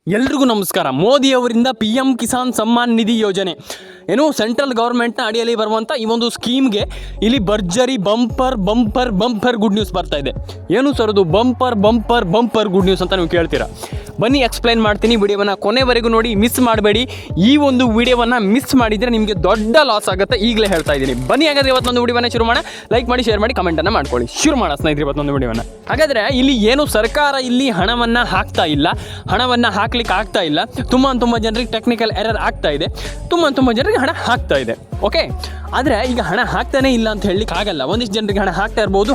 ಎಲ್ರಿಗೂ ನಮಸ್ಕಾರ. ಮೋದಿ ಅವರಿಂದ PM ಕಿಸಾನ್ ಸಮ್ಮಾನ್ ನಿಧಿ ಯೋಜನೆ ಏನು ಸೆಂಟ್ರಲ್ ಗೌರ್ಮೆಂಟ್ನ ಅಡಿಯಲ್ಲಿ ಬರುವಂಥ ಈ ಒಂದು ಸ್ಕೀಮ್ಗೆ ಇಲ್ಲಿ ಭರ್ಜರಿ ಬಂಪರ್ ಗುಡ್ ನ್ಯೂಸ್ ಬರ್ತಾ ಇದೆ. ಏನು ಸರ್ ಅದು ಬಂಪರ್ ಗುಡ್ ನ್ಯೂಸ್ ಅಂತ ನೀವು ಕೇಳ್ತೀರಾ? ಬನ್ನಿ ಎಕ್ಸ್ಪ್ಲೈನ್ ಮಾಡ್ತೀನಿ. ವಿಡಿಯೋವನ್ನು ಕೊನೆವರೆಗೂ ನೋಡಿ, ಮಿಸ್ ಮಾಡಬೇಡಿ. ಈ ಒಂದು ವಿಡಿಯೋವನ್ನು ಮಿಸ್ ಮಾಡಿದರೆ ನಿಮಗೆ ದೊಡ್ಡ ಲಾಸ್ ಆಗುತ್ತೆ, ಈಗಲೇ ಹೇಳ್ತಾ ಇದ್ದೀನಿ. ಬನ್ನಿ ಹಾಗಾದರೆ ಇವತ್ತೊಂದು ವಿಡಿಯೋನ ಶುರು ಮಾಡೋಣ. ಲೈಕ್ ಮಾಡಿ, ಶೇರ್ ಮಾಡಿ, ಕಮೆಂಟನ್ನು ಮಾಡ್ಕೊಳ್ಳಿ. ಶುರು ಮಾಡೋಣ ಸ್ನೇಹಿತರೆ ಇವತ್ತೊಂದು ವಿಡಿಯೋನ. ಹಾಗಾದರೆ ಇಲ್ಲಿ ಏನು ಸರ್ಕಾರ ಇಲ್ಲಿ ಹಣವನ್ನು ಹಾಕ್ತಾ ಇಲ್ಲ, ಹಣವನ್ನು ಹಾಕ್ಲಿಕ್ಕೆ ಆಗ್ತಾ ಇಲ್ಲ. ತುಂಬ ಜನರಿಗೆ ಟೆಕ್ನಿಕಲ್ ಎರರ್ ಆಗ್ತಾ ಇದೆ, ತುಂಬ ಜನರಿಗೆ ಹಣ ಹಾಕ್ತಾ ಇದೆ. ಓಕೆ, ಆದರೆ ಈಗ ಹಣ ಹಾಕ್ತಾನೆ ಇಲ್ಲ ಅಂತ ಹೇಳಲಿಕ್ಕೆ ಆಗಲ್ಲ. ಒಂದಿಷ್ಟು ಜನರಿಗೆ ಹಣ ಹಾಕ್ತಾ ಇರ್ಬೋದು,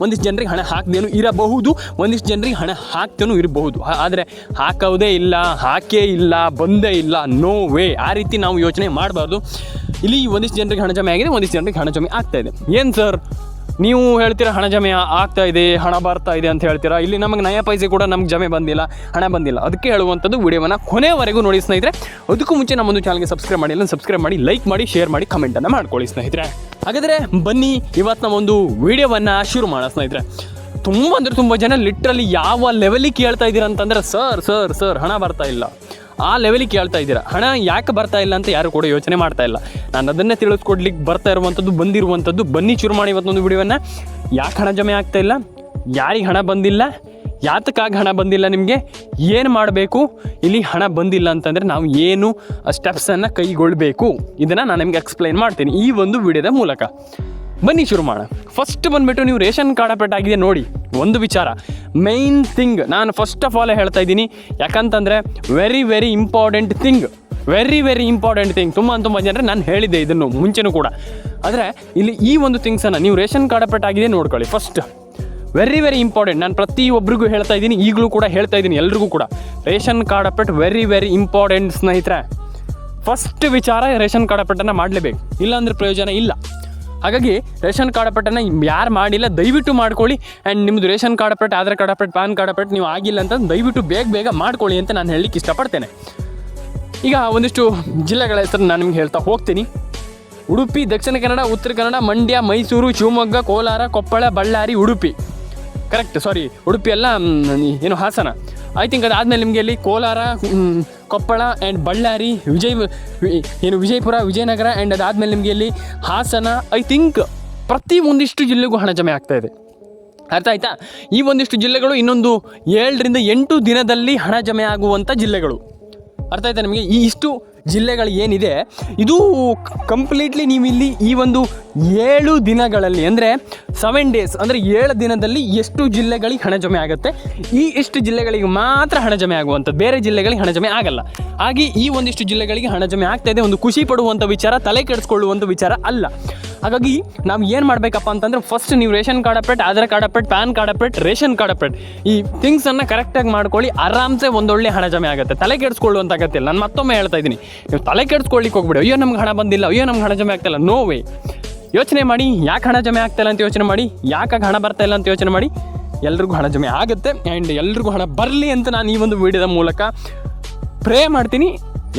ಒಂದಿಷ್ಟು ಜನರಿಗೆ ಹಣ ಹಾಕ್ದೇನು ಇರಬಹುದು, ಒಂದಿಷ್ಟು ಜನರಿಗೆ ಹಣ ಹಾಕ್ತೇನೂ ಇರಬಹುದು. ಆದರೆ ಹಾಕೋದೇ ಇಲ್ಲ, ಹಾಕೇ ಇಲ್ಲ, ಬಂದೇ ಇಲ್ಲ, ನೋ ವೇ. ಆ ರೀತಿ ನಾವು ಯೋಚನೆ ಮಾಡಬಾರ್ದು. ಇಲ್ಲಿ ಒಂದಿಷ್ಟು ಜನರಿಗೆ ಹಣ ಜಮೆ ಆಗಿದೆ, ಒಂದಿಷ್ಟು ಜನರಿಗೆ ಹಣ ಜಮೆ ಆಗ್ತಾ ಇದೆ. ಏನು ಸರ್ ನೀವು ಹೇಳ್ತೀರಾ ಹಣ ಜಮೆ ಆಗ್ತಾ ಇದೆ, ಹಣ ಬರ್ತಾ ಇದೆ ಅಂತ ಹೇಳ್ತೀರಾ? ಇಲ್ಲಿ ನಮಗೆ ನಯ ಪೈಸೆ ಕೂಡ ನಮ್ಗೆ ಜಮೆ ಬಂದಿಲ್ಲ, ಹಣ ಬಂದಿಲ್ಲ. ಅದಕ್ಕೆ ಹೇಳುವಂಥದ್ದು ವಿಡಿಯೋವನ್ನು ಕೊನೆವರೆಗೂ ನೋಡಿ ಸ್ನೇಹಿತರೆ. ಅದಕ್ಕೂ ಮುಂಚೆ ನಮ್ಮೊಂದು ಚಾನಲ್ಗೆ ಸಬ್ಸ್ಕ್ರೈಬ್ ಮಾಡಿ, ಸಬ್ಸ್ಕ್ರೈಬ್ ಮಾಡಿ, ಲೈಕ್ ಮಾಡಿ, ಶೇರ್ ಮಾಡಿ, ಕಮೆಂಟನ್ನು ಮಾಡ್ಕೊಳ್ಳಿ ಸ್ನೇಹಿತರೆ. ಹಾಗಾದರೆ ಬನ್ನಿ ಇವತ್ತು ನಾವೊಂದು ವಿಡಿಯೋವನ್ನು ಶುರು ಮಾಡೋಣ ಸ್ನೇಹಿತರೆ. ತುಂಬ ಜನ ಲಿಟ್ರಲಿ ಯಾವ ಲೆವೆಲಿಗೆ ಕೇಳ್ತಾ ಇದ್ದೀರಾ ಅಂತಂದರೆ, ಸರ್ ಹಣ ಬರ್ತಾ ಇಲ್ಲ, ಆ ಲೆವೆಲಿಗೆ ಕೇಳ್ತಾ ಇದ್ದೀರಾ. ಹಣ ಯಾಕೆ ಬರ್ತಾ ಇಲ್ಲ ಅಂತ ಯಾರು ಕೂಡ ಯೋಚನೆ ಮಾಡ್ತಾ ಇಲ್ಲ. ನಾನು ಅದನ್ನೇ ತಿಳಿಸ್ಕೊಡ್ಲಿಕ್ಕೆ ಬರ್ತಾ ಇರುವಂಥದ್ದು, ಬಂದಿರುವಂಥದ್ದು. ಬನ್ನಿ ಶುರು ಮಾಡಿ ಇವತ್ತೊಂದು ವಿಡಿಯೋವನ್ನು. ಯಾಕೆ ಹಣ ಜಮೆ ಆಗ್ತಾ ಇಲ್ಲ, ಯಾರಿಗೆ ಹಣ ಬಂದಿಲ್ಲ, ಯಾತಕ್ಕಾಗಿ ಹಣ ಬಂದಿಲ್ಲ, ನಿಮಗೆ ಏನು ಮಾಡಬೇಕು, ಇಲ್ಲಿ ಹಣ ಬಂದಿಲ್ಲ ಅಂತಂದರೆ ನಾವು ಏನು ಸ್ಟೆಪ್ಸನ್ನು ಕೈಗೊಳ್ಳಬೇಕು, ಇದನ್ನು ನಾನು ನಿಮಗೆ ಎಕ್ಸ್ಪ್ಲೈನ್ ಮಾಡ್ತೀನಿ ಈ ಒಂದು ವಿಡಿಯೋದ ಮೂಲಕ. ಬನ್ನಿ ಶುರು ಮಾಡೋಣ. ಫಸ್ಟ್ ಬಂದುಬಿಟ್ಟು ನೀವು ರೇಷನ್ ಕಾರ್ಡ್ ಅಪ್ಡೇಟ್ ಆಗಿದೆ ನೋಡಿ. ಒಂದು ವಿಚಾರ ಮೈನ್ ಥಿಂಗ್ ನಾನು ಫಸ್ಟ್ ಆಫ್ ಆಲ್ ಹೇಳ್ತಾ ಇದ್ದೀನಿ, ಯಾಕಂತಂದರೆ very important thing, very important thing. ತುಂಬ ಜನರೇ ನಾನು ಹೇಳಿದ್ದೆ ಇದನ್ನು ಮುಂಚೆನೂ ಕೂಡ. ಆದರೆ ಇಲ್ಲಿ ಈ ಒಂದು ಥಿಂಗ್ಸನ್ನು ನೀವು ರೇಷನ್ ಕಾರ್ಡ್ ಅಪ್ಡೇಟ್ ಆಗಿದೆ ನೋಡ್ಕೊಳ್ಳಿ. First very important. ನಾನು ಪ್ರತಿಯೊಬ್ಬರಿಗೂ ಹೇಳ್ತಾ ಇದ್ದೀನಿ, ಈಗಲೂ ಕೂಡ ಹೇಳ್ತಾ ಇದ್ದೀನಿ ಎಲ್ರಿಗೂ ಕೂಡ. Ration card update very important ಸ್ನೇಹಿತರೆ. ಫಸ್ಟ್ ವಿಚಾರ ರೇಷನ್ ಕಾರ್ಡ್ ಅಪ್ಡೇಟನ್ನು ಮಾಡಲೇಬೇಕು, ಇಲ್ಲಾಂದರೆ ಪ್ರಯೋಜನ ಇಲ್ಲ. ಹಾಗಾಗಿ ರೇಷನ್ ಕಾರ್ಡ್ ಅಪ್ಡೇಟನ್ನು ಯಾರು ಮಾಡಿಲ್ಲ ದಯವಿಟ್ಟು ಮಾಡ್ಕೊಳ್ಳಿ. ಆ್ಯಂಡ್ ನಿಮ್ಮದು ration card update, Aadhaar card update, PAN card update ನೀವು ಆಗಿಲ್ಲ ಅಂತ ದಯವಿಟ್ಟು ಬೇಗ ಮಾಡ್ಕೊಳ್ಳಿ ಅಂತ ನಾನು ಹೇಳಲಿಕ್ಕೆ ಇಷ್ಟಪಡ್ತೇನೆ. ಈಗ ಒಂದಿಷ್ಟು ಜಿಲ್ಲೆಗಳ ಹೆಸರು ನಾನು ನಿಮ್ಗೆ ಹೇಳ್ತಾ ಹೋಗ್ತೀನಿ. ಉಡುಪಿ, ದಕ್ಷಿಣ ಕನ್ನಡ, ಉತ್ತರ ಕನ್ನಡ, ಮಂಡ್ಯ, ಮೈಸೂರು, ಶಿವಮೊಗ್ಗ, ಕೋಲಾರ, ಕೊಪ್ಪಳ, ಬಳ್ಳಾರಿ, ಉಡುಪಿ. ಕರೆಕ್ಟ್, ಸಾರಿ ಉಡುಪಿ ಎಲ್ಲ ಏನು ಹಾಸನ. ಐ ಥಿಂಕ್ ಅದಾದಮೇಲೆ ನಿಮಗೆ ಅಲ್ಲಿ ಕೋಲಾರ, ಕೊಪ್ಪಳ ಆ್ಯಂಡ್ ಬಳ್ಳಾರಿ, ವಿಜಯಪುರ, ವಿಜಯನಗರ ಆ್ಯಂಡ್ ಅದಾದಮೇಲೆ ನಿಮಗೆ ಇಲ್ಲಿ ಹಾಸನ. ಐ ಥಿಂಕ್ ಪ್ರತಿ ಒಂದಿಷ್ಟು ಜಿಲ್ಲೆಗೂ ಹಣ ಜಮೆ ಆಗ್ತಾ ಇದೆ. ಅರ್ಥ ಆಯ್ತಾ? ಈ ಒಂದಿಷ್ಟು ಜಿಲ್ಲೆಗಳು ಇನ್ನೊಂದು 7 ರಿಂದ 8 ದಿನದಲ್ಲಿ ಹಣ ಜಮೆ ಆಗುವಂಥ ಜಿಲ್ಲೆಗಳು. ಅರ್ಥ ಆಯ್ತಾ ನಿಮಗೆ? ಈ ಇಷ್ಟು ಜಿಲ್ಲೆಗಳು ಏನಿದೆ ಇದು ಕಂಪ್ಲೀಟ್ಲಿ ನೀವು ಇಲ್ಲಿ ಈ ಒಂದು 7 ದಿನಗಳಲ್ಲಿ ಅಂದರೆ 7 ಡೇಸ್ ಅಂದರೆ 7 ದಿನದಲ್ಲಿ ಎಷ್ಟು ಜಿಲ್ಲೆಗಳಿಗೆ ಹಣ ಜಮೆ ಆಗುತ್ತೆ, ಇಷ್ಟು ಜಿಲ್ಲೆಗಳಿಗೆ ಮಾತ್ರ ಹಣ ಜಮೆ ಆಗುವಂಥದ್ದು, ಬೇರೆ ಜಿಲ್ಲೆಗಳಿಗೆ ಹಣ ಜಮೆ ಆಗಲ್ಲ. ಹಾಗೆ ಈ ಒಂದಿಷ್ಟು ಜಿಲ್ಲೆಗಳಿಗೆ ಹಣ ಜಮೆ ಆಗ್ತಾ ಇದೆ. ಒಂದು ಖುಷಿ ಪಡುವಂಥ ವಿಚಾರ, ತಲೆ ಕೆಡಿಸ್ಕೊಳ್ಳುವಂಥ ವಿಚಾರ ಅಲ್ಲ. ಹಾಗಾಗಿ ನಾವು ಏನು ಮಾಡಬೇಕಪ್ಪ ಅಂತಂದರೆ, ಫಸ್ಟ್ ನೀವು ration card update, Aadhaar card update, PAN card update, ration card update, ಈ ಥಿಂಗ್ಸನ್ನು ಕರೆಕ್ಟಾಗಿ ಮಾಡ್ಕೊಳ್ಳಿ. ಆರಾಮ್ಸೆ ಒಂದೊಳ್ಳೆ ಹಣ ಜಮೆ ಆಗುತ್ತೆ. ತಲೆ ಕೆಡಿಸ್ಕೊಳ್ಳುವಂಥ ಅಗತ್ಯ ಇಲ್ಲ. ನಾನು ಮತ್ತೊಮ್ಮೆ ಹೇಳ್ತಾ ಇದ್ದೀನಿ, ನೀವು ತಲೆ ಕೆಡಿಸ್ಕೊಳ್ಳಿಕ್ಕೆ ಹೋಗ್ಬಿಡಿ. ಅಯ್ಯೋ ನಮ್ಗೆ ಹಣ ಬಂದಿಲ್ಲ, ಅಯ್ಯೋ ನಮ್ಗೆ ಹಣ ಜಮೆ ಆಗ್ತಾಯಿಲ್ಲ. No way. ಯೋಚನೆ ಮಾಡಿ, ಯಾಕೆ ಹಣ ಜಮೆ ಆಗ್ತಾಯಿಲ್ಲ ಅಂತ ಯೋಚನೆ ಮಾಡಿ, ಯಾಕಾಗಿ ಹಣ ಬರ್ತಾ ಇಲ್ಲ ಅಂತ ಯೋಚನೆ ಮಾಡಿ. ಎಲ್ರಿಗೂ ಹಣ ಜಮೆ ಆಗುತ್ತೆ ಆ್ಯಂಡ್ ಎಲ್ರಿಗೂ ಹಣ ಬರಲಿ ಅಂತ ನಾನು ಈ ಒಂದು ವಿಡಿಯೋದ ಮೂಲಕ ಪ್ರೇ ಮಾಡ್ತೀನಿ.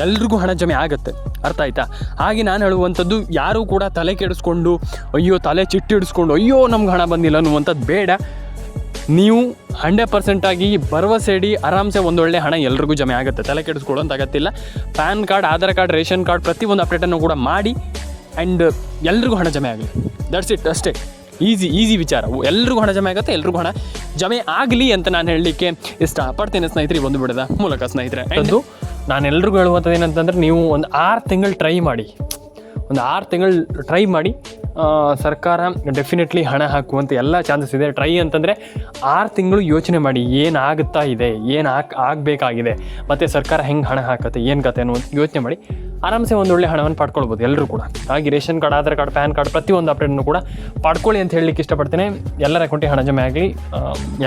ಎಲ್ರಿಗೂ ಹಣ ಜಮೆ ಆಗುತ್ತೆ. ಅರ್ಥ ಆಯ್ತಾ? ಹಾಗೆ ನಾನು ಹೇಳುವಂಥದ್ದು, ಯಾರೂ ಕೂಡ ತಲೆ ಕೆಡಿಸ್ಕೊಂಡು ಅಯ್ಯೋ ತಲೆ ಚಿಟ್ಟಿಡಿಸ್ಕೊಂಡು ಅಯ್ಯೋ ನಮ್ಗೆ ಹಣ ಬಂದಿಲ್ಲ ಅನ್ನುವಂಥದ್ದು ಬೇಡ. ನೀವು 100% ಆಗಿ ಭರವಸೆ ಇಡಿ, ಆರಾಮ್ಸೆ ಒಂದೊಳ್ಳೆ ಹಣ ಎಲ್ರಿಗೂ ಜಮೆ ಆಗುತ್ತೆ. ತಲೆ ಕೆಡಿಸ್ಕೊಳ್ಳೋಂಥ ಅಗತ್ಯ ಇಲ್ಲ. PAN card, Aadhaar card, ration card ಪ್ರತಿಯೊಂದು ಅಪ್ಡೇಟನ್ನು ಕೂಡ ಮಾಡಿ ಆ್ಯಂಡ್ ಎಲ್ರಿಗೂ ಹಣ ಜಮೆ ಆಗಲಿ. ದಟ್ಸ್ ಇಟ್, ಅಷ್ಟೇ. ಈಸಿ ವಿಚಾರ. ಎಲ್ರಿಗೂ ಹಣ ಜಮೆ ಆಗುತ್ತೆ, ಎಲ್ರಿಗೂ ಹಣ ಜಮೆ ಆಗಲಿ ಅಂತ ನಾನು ಹೇಳಲಿಕ್ಕೆ ಇಷ್ಟಪಡ್ತೇನೆ ಸ್ನೇಹಿತರೆ ಈ ಒಂದು ಬಿಡದ ಮೂಲಕ. ಸ್ನೇಹಿತರೆ ಒಂದು ನಾನು ಎಲ್ರಿಗೂ ಹೇಳುವಂಥದ್ದು ಏನಂತಂದರೆ, ನೀವು ಒಂದು 6 ತಿಂಗಳು ಟ್ರೈ ಮಾಡಿ, ಒಂದು 6 ತಿಂಗಳು ಟ್ರೈ ಮಾಡಿ. ಸರ್ಕಾರ ಡೆಫಿನೆಟ್ಲಿ ಹಣ ಹಾಕುವಂಥ ಎಲ್ಲ ಚಾನ್ಸಸ್ ಇದೆ. ಟ್ರೈ ಅಂತಂದರೆ 6 ತಿಂಗಳು ಯೋಚನೆ ಮಾಡಿ, ಏನಾಗುತ್ತಾ ಇದೆ, ಏನು ಆಗಬೇಕಾಗಿದೆ, ಮತ್ತು ಸರ್ಕಾರ ಹೆಂಗೆ ಹಣ ಹಾಕುತ್ತೆ, ಏನು ಕತೆ ಅನ್ನೋ ಯೋಚನೆ ಮಾಡಿ ಆರಾಮ್ಸೆ ಒಂದೊಳ್ಳೆ ಹಣವನ್ನು ಪಡ್ಕೊಳ್ಬೋದು ಎಲ್ಲರೂ ಕೂಡ. ಹಾಗೆ ration card, Aadhaar card, PAN card ಪ್ರತಿಯೊಂದು ಅಪ್ಡೇಟನ್ನು ಕೂಡ ಪಡ್ಕೊಳ್ಳಿ ಅಂತ ಹೇಳಲಿಕ್ಕೆ ಇಷ್ಟಪಡ್ತೇನೆ. ಎಲ್ಲರ ಅಕೌಂಟಿಗೆ ಹಣ ಜಮೆ ಆಗಲಿ,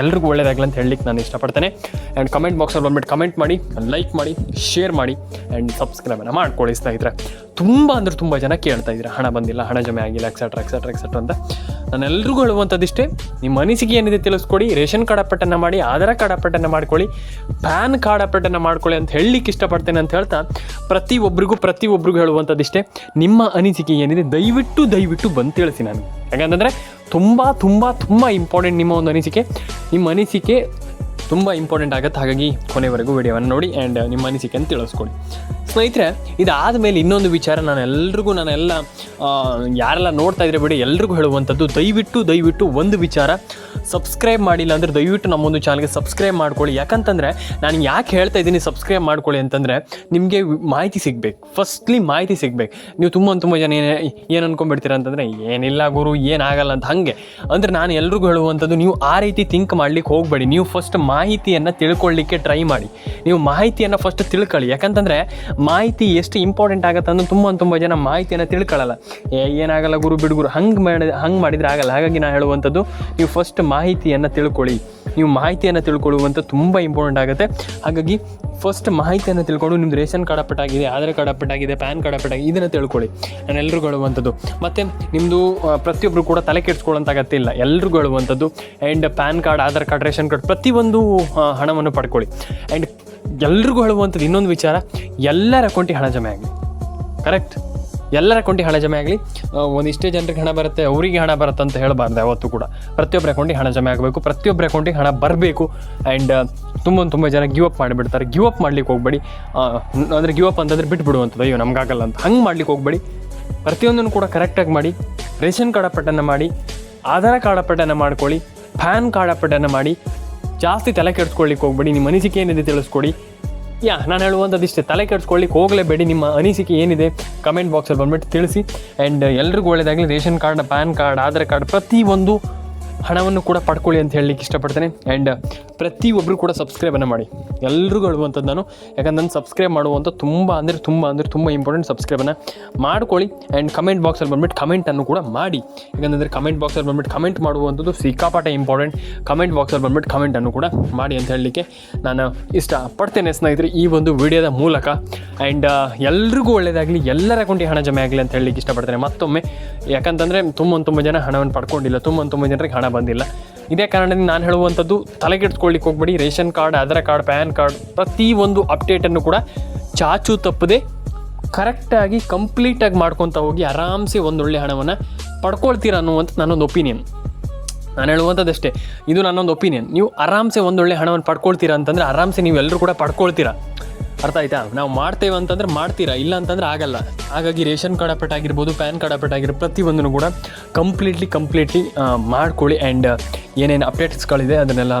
ಎಲ್ರಿಗೂ ಒಳ್ಳೆಯದಾಗಲಿ ಅಂತ ಹೇಳಲಿಕ್ಕೆ ನಾನು ಇಷ್ಟಪಡ್ತೇನೆ. ಆ್ಯಂಡ್ ಕಮೆಂಟ್ ಬಾಕ್ಸಲ್ಲಿ ಬಂದುಬಿಟ್ಟು ಕಮೆಂಟ್ ಮಾಡಿ, ಲೈಕ್ ಮಾಡಿ, ಶೇರ್ ಮಾಡಿ ಆ್ಯಂಡ್ ಸಬ್ಸ್ಕ್ರೈಬನ್ನು ಮಾಡ್ಕೊಳ್ಳಿ ಸ್ನೇಹಿತರೆ. ತುಂಬ ಜನ ಕೇಳ್ತಾ ಇದ್ದೀರಾ ಹಣ ಬಂದಿಲ್ಲ, ಹಣ ಜಮೆ ಆಗಿಲ್ಲ, ಎಕ್ಸೆಟ್ರಾ ಅಂತ. ನಾನು ಎಲ್ರಿಗೂ ಹೇಳುವಂಥದ್ದಿಷ್ಟೇ, ನಿಮ್ಮ ಅನಿಸಿಕೆ ಏನಿದೆ ತಿಳಿಸ್ಕೊಡಿ. ರೇಷನ್ ಕಾರ್ಡ್ ಅಪ್ಡೇಟನ್ನು ಮಾಡಿ, ಆಧಾರ್ ಕಾರ್ಡ್ ಅಪ್ಡೇಟನ್ನು ಮಾಡ್ಕೊಳ್ಳಿ, ಪ್ಯಾನ್ ಕಾರ್ಡ್ ಅಪ್ಡೇಟನ್ನು ಮಾಡ್ಕೊಳ್ಳಿ ಅಂತ ಹೇಳಲಿಕ್ಕೆ ಇಷ್ಟಪಡ್ತೇನೆ ಅಂತ ಹೇಳ್ತಾ, ಪ್ರತಿಯೊಬ್ಬರಿಗೂ ಹೇಳುವಂಥದ್ದಿಷ್ಟೇ, ನಿಮ್ಮ ಅನಿಸಿಕೆ ಏನಿದೆ ದಯವಿಟ್ಟು ಬಂದು ತಿಳಿಸಿ ನಾನು. ಯಾಕಂತಂದರೆ ತುಂಬ ಇಂಪಾರ್ಟೆಂಟ್ ನಿಮ್ಮ ಒಂದು ಅನಿಸಿಕೆ. ನಿಮ್ಮ ಅನಿಸಿಕೆ ತುಂಬ ಇಂಪಾರ್ಟೆಂಟ್ ಆಗುತ್ತೆ. ಹಾಗಾಗಿ ಕೊನೆವರೆಗೂ ವಿಡಿಯೋವನ್ನು ನೋಡಿ ಆ್ಯಂಡ್ ನಿಮ್ಮ ಅನಿಸಿಕೆಯನ್ನು ತಿಳಿಸ್ಕೊಡಿ ಸ್ನೇಹಿತರೆ. ಇದಾದ ಮೇಲೆ ಇನ್ನೊಂದು ವಿಚಾರ ನಾನೆಲ್ಲ ಯಾರೆಲ್ಲ ನೋಡ್ತಾ ಇದ್ರೆ ಬಿಡಿ ಎಲ್ರಿಗೂ ಹೇಳುವಂಥದ್ದು, ದಯವಿಟ್ಟು ಒಂದು ವಿಚಾರ, ಸಬ್ಸ್ಕ್ರೈಬ್ ಮಾಡಿಲ್ಲ ಅಂದರೆ ದಯವಿಟ್ಟು ನಮ್ಮೊಂದು ಚಾನಲ್ಗೆ ಸಬ್ಸ್ಕ್ರೈಬ್ ಮಾಡ್ಕೊಳ್ಳಿ. ಯಾಕಂತಂದರೆ ನಾನು ಯಾಕೆ ಹೇಳ್ತಾ ಇದ್ದೀನಿ ಸಬ್ಸ್ಕ್ರೈಬ್ ಮಾಡ್ಕೊಳ್ಳಿ ಅಂತಂದರೆ ನಿಮಗೆ ಮಾಹಿತಿ ಸಿಗಬೇಕು. ಫಸ್ಟ್ಲಿ ಮಾಹಿತಿ ಸಿಗಬೇಕು. ನೀವು ತುಂಬ ಜನ ಏನು ಅಂದ್ಕೊಂಡ್ಬಿಡ್ತೀರ ಅಂತಂದರೆ ಏನಿಲ್ಲ ಗುರು ಏನಾಗಲ್ಲ ಅಂತ. ಹಾಗೆ ಅಂದರೆ ನಾನು ಎಲ್ರಿಗೂ ಹೇಳುವಂಥದ್ದು, ನೀವು ಆ ರೀತಿ ಥಿಂಕ್ ಮಾಡ್ಲಿಕ್ಕೆ ಹೋಗಬೇಡಿ. ನೀವು ಫಸ್ಟ್ ಮಾಹಿತಿಯನ್ನು ತಿಳ್ಕೊಳ್ಳಿಕ್ಕೆ ಟ್ರೈ ಮಾಡಿ. ನೀವು ಮಾಹಿತಿಯನ್ನು ಫಸ್ಟ್ ತಿಳ್ಕೊಳ್ಳಿ. ಯಾಕಂತಂದರೆ ಮಾಹಿತಿ ಎಷ್ಟು ಇಂಪಾರ್ಟೆಂಟ್ ಆಗುತ್ತೆ ಅಂದ್ರೆ ತುಂಬ ಜನ ಮಾಹಿತಿಯನ್ನು ತಿಳ್ಕೊಳ್ಳಲ್ಲ. ಏನಾಗಲ್ಲ ಗುರು ಬಿಡುಗುರು ಹಂಗೆ ಮಾಡಿದರೆ ಆಗಲ್ಲ. ಹಾಗಾಗಿ ನಾನು ಹೇಳುವಂಥದ್ದು, ನೀವು ಫಸ್ಟ್ ಮಾಹಿತಿಯನ್ನು ತಿಳ್ಕೊಳ್ಳಿ. ನೀವು ಮಾಹಿತಿಯನ್ನು ತಿಳ್ಕೊಳ್ಳುವಂಥ ತುಂಬ ಇಂಪಾರ್ಟೆಂಟ್ ಆಗುತ್ತೆ. ಹಾಗಾಗಿ ಫಸ್ಟ್ ಮಾಹಿತಿಯನ್ನು ತಿಳ್ಕೊಂಡು ನಿಮ್ಮದು ರೇಷನ್ ಕಾರ್ಡ್ ಅಪ್ಡೇಟ್ ಆಗಿದೆ, ಆಧಾರ್ ಕಾರ್ಡ್ ಅಪ್ಡೇಟ್ ಆಗಿದೆ, ಪ್ಯಾನ್ ಕಾರ್ಡ್ ಅಪ್ಡೇಟ್ ಆಗಿದೆ, ಇದನ್ನು ತಿಳ್ಕೊಳ್ಳಿ. ನಾನು ಎಲ್ರಿಗೂ ಹೇಳುವಂಥದ್ದು. ಮತ್ತು ನಿಮ್ಮದು ಪ್ರತಿಯೊಬ್ಬರು ಕೂಡ ತಲೆ ಕೆಡಿಸ್ಕೊಳ್ಳೋಂಥ ಅಗತ್ಯ ಇಲ್ಲ. ಎಲ್ರಿಗೂ ಹೇಳುವಂಥದ್ದು and PAN card, Aadhaar card, ration card ಪ್ರತಿಯೊಂದು ಹಣವನ್ನು ಪಡ್ಕೊಳ್ಳಿ. ಆ್ಯಂಡ್ ಎಲ್ರಿಗೂ ಹೇಳುವಂಥದ್ದು ಇನ್ನೊಂದು ವಿಚಾರ, ಎಲ್ಲರ ಅಕೌಂಟಿಗೆ ಹಣ ಜಮೆ ಆಗಲಿ. ಕರೆಕ್ಟ್, ಎಲ್ಲರ ಅಕೌಂಟಿಗೆ ಹಣ ಜಮೆ ಆಗಲಿ. ಒಂದಿಷ್ಟೇ ಜನರಿಗೆ ಹಣ ಬರುತ್ತೆ, ಅವರಿಗೆ ಹಣ ಬರುತ್ತೆ ಅಂತ ಹೇಳಬಾರ್ದು ಯಾವತ್ತೂ ಕೂಡ. ಪ್ರತಿಯೊಬ್ಬರ ಅಕೌಂಟಿಗೆ ಹಣ ಜಮೆ ಆಗಬೇಕು, ಪ್ರತಿಯೊಬ್ಬರ ಅಕೌಂಟಿಗೆ ಹಣ ಬರಬೇಕು. ಆ್ಯಂಡ್ ತುಂಬ ಜನ ಗಿವ್ ಅಪ್ ಮಾಡಿಬಿಡ್ತಾರೆ. ಗಿವ್ ಅಪ್ ಮಾಡ್ಲಿಕ್ಕೆ ಹೋಗಬೇಡಿ. ಅಂದರೆ ಗಿವ್ ಅಪ್ ಅಂತಂದರೆ ಬಿಟ್ಬಿಡುವಂಥದ್ದು, ಅಯ್ಯೋ ನಮಗಾಗಲ್ಲ ಅಂತ ಹಂಗೆ ಮಾಡ್ಲಿಕ್ಕೆ ಹೋಗಬೇಡಿ. ಪ್ರತಿಯೊಂದನ್ನು ಕೂಡ ಕರೆಕ್ಟಾಗಿ ಮಾಡಿ. ರೇಷನ್ ಕಾರ್ಡ್ ಅಪ್ಡೇಟನ್ನು ಮಾಡಿ, ಆಧಾರ್ ಕಾರ್ಡ್ ಅಪ್ಡೇಟನ್ನು ಮಾಡ್ಕೊಳ್ಳಿ, ಪ್ಯಾನ್ ಕಾರ್ಡ್ ಅಪ್ಡೇಟನ್ನು ಮಾಡಿ. ಜಾಸ್ತಿ ತಲೆ ಕೆಡಿಸ್ಕೊಳ್ಳಿಕ್ಕೆ ಹೋಗಬೇಡಿ. ನಿಮ್ಮ ಅನಿಸಿಕೆ ಏನಿದೆ ತಿಳಿಸ್ಕೊಡಿ. ನಾನು ಹೇಳುವಂಥದ್ದು ಇಷ್ಟೇ, ತಲೆ ಕೆಡಿಸ್ಕೊಳ್ಳಿಕ್ಕೆ ಹೋಗಲೇಬೇಡಿ. ನಿಮ್ಮ ಅನಿಸಿಕೆ ಏನಿದೆ ಕಮೆಂಟ್ ಬಾಕ್ಸಲ್ಲಿ ಬಂದುಬಿಟ್ಟು ತಿಳಿಸಿ. ಆ್ಯಂಡ್ ಎಲ್ರಿಗೂ ಒಳ್ಳೆಯದಾಗಲಿ. Ration card, PAN card, Aadhaar card ಪ್ರತಿಯೊಂದು ಹಣವನ್ನು ಕೂಡ ಪಡ್ಕೊಳ್ಳಿ ಅಂತ ಹೇಳಲಿಕ್ಕೆ ಇಷ್ಟಪಡ್ತೇನೆ. ಆ್ಯಂಡ್ ಪ್ರತಿಯೊಬ್ಬರು ಕೂಡ ಸಬ್ಸ್ಕ್ರೈಬನ್ನು ಮಾಡಿ. ಎಲ್ರಿಗೂ ಹೇಳುವಂಥದ್ದು ನಾನು, ಯಾಕಂದ್ರೆ ನಾನು ಸಬ್ಸ್ಕ್ರೈಬ್ ಮಾಡುವಂಥ ತುಂಬ ಇಂಪಾರ್ಟೆಂಟ್. ಸಬ್ಸ್ಕ್ರೈಬನ್ನು ಮಾಡ್ಕೊಳ್ಳಿ. ಆ್ಯಂಡ್ ಕಮೆಂಟ್ ಬಾಕ್ಸಲ್ಲಿ ಬಂದುಬಿಟ್ಟು ಕಮೆಂಟನ್ನು ಕೂಡ ಮಾಡಿ. ಯಾಕಂದರೆ ಕಮೆಂಟ್ ಬಾಕ್ಸಲ್ಲಿ ಬಂದುಬಿಟ್ಟು ಕಮೆಂಟ್ ಮಾಡುವಂಥದ್ದು ಸಿಕ್ಕಾಪಟ್ಟೆ ಇಂಪಾರ್ಟೆಂಟ್. ಕಮೆಂಟ್ ಬಾಕ್ಸಲ್ಲಿ ಬಂದುಬಿಟ್ಟು ಕಮೆಂಟನ್ನು ಕೂಡ ಮಾಡಿ ಅಂತ ಹೇಳಲಿಕ್ಕೆ ನಾನು ಇಷ್ಟಪಡ್ತೇನೆ ಸ್ನೇಹಿತರೆ ಈ ಒಂದು ವಿಡಿಯೋದ ಮೂಲಕ. ಆ್ಯಂಡ್ ಎಲ್ರಿಗೂ ಒಳ್ಳೆಯದಾಗಲಿ, ಎಲ್ಲರ ಅಕೌಂಟಿಗೆ ಹಣ ಜಮೆ ಆಗಲಿ ಅಂತ ಹೇಳಲಿಕ್ಕೆ ಇಷ್ಟಪಡ್ತೇನೆ ಮತ್ತೊಮ್ಮೆ. ಯಾಕಂತಂದರೆ ತುಂಬ ಜನ ಹಣವನ್ನು ಪಡ್ಕೊಂಡಿಲ್ಲ, ತುಂಬ ಜನರಿಗೆ ಹಣ ಬಂದಿಲ್ಲ. ಇದೇ ಕಾರಣದಿಂದ ನಾನು ಹೇಳುವಂಥದ್ದು, ತಲೆಗೆಡ್ಸ್ಕೊಳ್ಳಿಕ್ಕೆ ಹೋಗ್ಬೇಡಿ. Ration card, Aadhaar card, PAN card ಪ್ರತಿಯೊಂದು ಅಪ್ಡೇಟನ್ನು ಕೂಡ ಚಾಚು ತಪ್ಪದೆ ಕರೆಕ್ಟಾಗಿ ಕಂಪ್ಲೀಟಾಗಿ ಮಾಡ್ಕೊತ ಹೋಗಿ ಆರಾಮ್ಸೆ ಒಂದೊಳ್ಳೆ ಹಣವನ್ನು ಪಡ್ಕೊಳ್ತೀರ ಅನ್ನುವಂಥ ನನ್ನೊಂದು ಒಪಿನಿಯನ್. ನಾನು ಹೇಳುವಂಥದ್ದಷ್ಟೇ, ಇದು ನನ್ನೊಂದು ಒಪಿನಿಯನ್. ನೀವು ಆರಾಮ್ಸೆ ಒಂದೊಳ್ಳೆ ಹಣವನ್ನು ಪಡ್ಕೊಳ್ತೀರಾ ಅಂತಂದರೆ ಆರಾಮ್ಸೆ ನೀವು ಎಲ್ಲರೂ ಕೂಡ ಪಡ್ಕೊಳ್ತೀರಾ. ಅರ್ಥ ಆಯ್ತಾ? ನಾವು ಮಾಡ್ತೇವೆ ಅಂತಂದರೆ ಮಾಡ್ತೀರಾ, ಇಲ್ಲ ಅಂತಂದರೆ ಆಗಲ್ಲ. ಹಾಗಾಗಿ ರೇಷನ್ ಕಾರ್ಡ್ ಅಪ್ಡೇಟ್ ಆಗಿರ್ಬೋದು, ಪ್ಯಾನ್ ಕಾರ್ಡ್ ಅಪ್ಡೇಟ್ ಆಗಿರ್ಬೋದು ಪ್ರತಿಯೊಂದನ್ನು ಕೂಡ ಕಂಪ್ಲೀಟ್ಲಿ ಮಾಡ್ಕೊಳ್ಳಿ. ಆ್ಯಂಡ್ ಏನೇನು ಅಪ್ಡೇಟ್ಸ್ಗಳಿದೆ ಅದನ್ನೆಲ್ಲ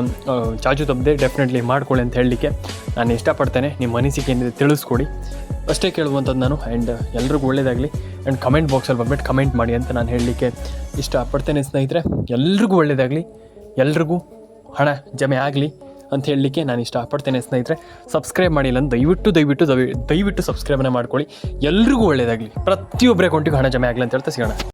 ಚಾಚು ತಪ್ಪದೆ ಡೆಫಿನೆಟ್ಲಿ ಮಾಡ್ಕೊಳ್ಳಿ ಅಂತ ಹೇಳಲಿಕ್ಕೆ ನಾನು ಇಷ್ಟಪಡ್ತೇನೆ. ನಿಮ್ಮ ಅನಿಸಿಕೆ ಏನಿದೆ ತಿಳಿಸ್ಕೊಡಿ, ಅಷ್ಟೇ ಕೇಳುವಂಥದ್ದು ನಾನು. ಆ್ಯಂಡ್ ಎಲ್ರಿಗೂ ಒಳ್ಳೆಯದಾಗಲಿ. ಆ್ಯಂಡ್ ಕಮೆಂಟ್ ಬಾಕ್ಸಲ್ಲಿ ಬಂದ್ಬಿಟ್ಟು ಕಮೆಂಟ್ ಮಾಡಿ ಅಂತ ನಾನು ಹೇಳಲಿಕ್ಕೆ ಇಷ್ಟಪಡ್ತೇನೆ ಸ್ನೇಹಿತರೆ. ಎಲ್ರಿಗೂ ಒಳ್ಳೆಯದಾಗಲಿ, ಎಲ್ರಿಗೂ ಹಣ ಜಮೆ ಆಗಲಿ ಅಂತ ಹೇಳಲಿಕ್ಕೆ ನಾನು ಇಷ್ಟಪಡ್ತೇನೆ ಸ್ನೇಹಿತರೆ. ಸಬ್ಸ್ಕ್ರೈಬ್ ಮಾಡಿಲ್ಲ ಅಂತ ದಯವಿಟ್ಟು ಸಬ್ಸ್ಕ್ರೈಬನ್ನು ಮಾಡ್ಕೊಳ್ಳಿ. ಎಲ್ರಿಗೂ ಒಳ್ಳೆಯದಾಗಲಿ, ಪ್ರತಿಯೊಬ್ಬರ ಅಕೌಂಟಿಗೂ ಹಣ ಜಮೆ ಆಗಲಿ ಅಂತ ಹೇಳ್ತಾ ಸಿಗೋಣ.